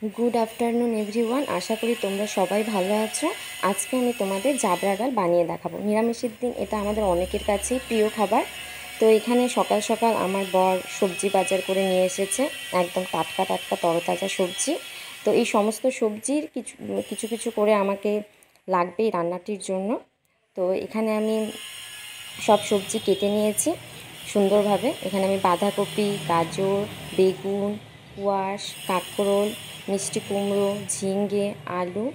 Good afternoon everyone. आशा करी তোমরা সবাই ভালো আছো। আজকে আমি তোমাদের জাবরা ডাল বানিয়ে দেখাবো। নিরামিষের দিন এটা আমাদের অনেকের কাছেই প্রিয় খাবার। তো এখানে সকাল সকাল আমার বর সবজি বাজার করে নিয়ে এসেছে, একদম টাটকা টাটকা তরতাজা সবজি। তো এই সমস্ত সবজির কিছু কিছু করে আমাকে লাগবে এই রান্নাটির জন্য। তো এখানে আমি সব সবজি কেটে নিয়েছি সুন্দরভাবে। এখানে আমি বাঁধাকপি, গাজর, বেগুন, কোয়াশ, কাঁকরোল, মিষ্টি কুমড়ো, ঝিঙে, আলু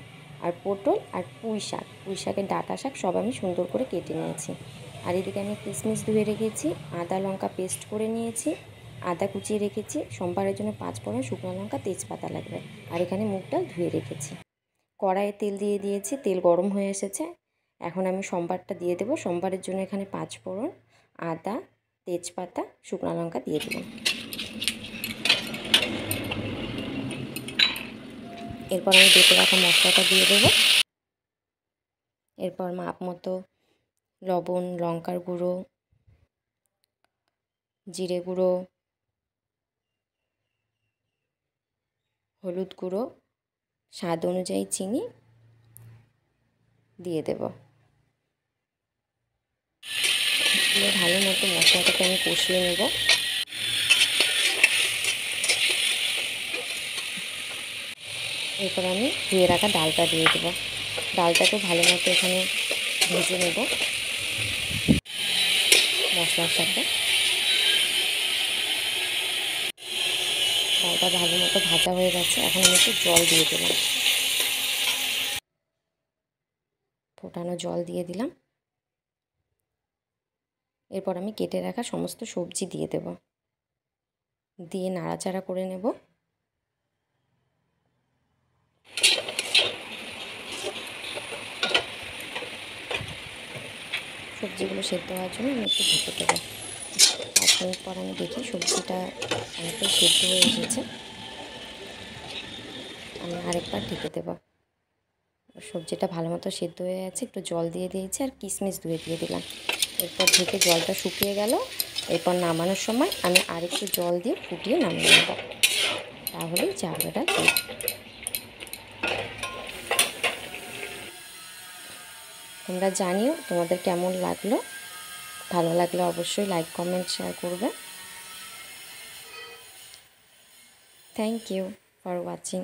আর পটল আর পুঁই শাকের ডাঁটা শাক সব আমি সুন্দর করে কেটে নিয়েছি। আর এদিকে আমি কিশমিশ ধুয়ে রেখেছি, আদা লঙ্কা পেস্ট করে নিয়েছি, আদা কুচিয়ে রেখেছি, সম্বারের জন্য 5 ফোড়ন, শুকনো লঙ্কা, তেজপাতা লাগবে। আর এখানে মুগ ডাল ধুয়ে রেখেছি। কড়াইয়ে তেল দিয়ে দিয়েছি, তেল গরম হয়ে এসেছে। এখন আমি সম্বারটা দিয়ে দেবো। সম্বারের জন্য এখানে 5 ফোড়ন, আদা, তেজপাতা, শুকনো লঙ্কা দিয়ে দিলাম। এরপর আমি বেটে রাখা মশলাটা দিয়ে দেবো। এরপর মাপ মতো লবণ, লঙ্কার গুঁড়ো, জিরে গুঁড়ো, হলুদ গুঁড়ো, স্বাদ অনুযায়ী চিনি দিয়ে দেব। দিয়ে ভালো মতো মশলাটাকে আমি কষিয়ে নেব। এরপর আমি ধুয়ে রাখা ডালটা দিয়ে দেবো। ডালটাকে ভালো মতো এখানে ভেজে নেব মশলার সাথে। ডালটা ভালো মতো ভাজা হয়ে গেছে। এখন আমি একটু জল দিয়ে দিলাম, ফোটানো জল দিয়ে দিলাম। এরপর আমি কেটে রাখা সমস্ত সবজি দিয়ে দেব, দিয়ে নাড়াচাড়া করে নেব। সবজিগুলো সেদ্ধ হওয়ার জন্য আমি একটু ঢেকে দেবো। 5 মিনিট পর আমি দেখি সবজিটা অনেকটাই সেদ্ধ হয়ে এসেছে। আমি আরেকবার ঢেকে দেবো। সবজিটা ভালো মতো সেদ্ধ হয়ে গেছে। একটু জল দিয়ে দিয়েছি আর কিশমিশ ধুয়ে দিয়ে দিলাম। এরপর ঢেকে জলটা শুকিয়ে গেল। এরপর নামানোর সময় আমি আরেকটু জল দিয়ে ফুটিয়ে নামিয়ে নেব। তাহলেই জাবরাটা তৈরি। তোমরা জানিও তোমাদের কেমন লাগলো। ভালো লাগলে অবশ্যই লাইক, কমেন্ট, শেয়ার করবে। Thank you for watching.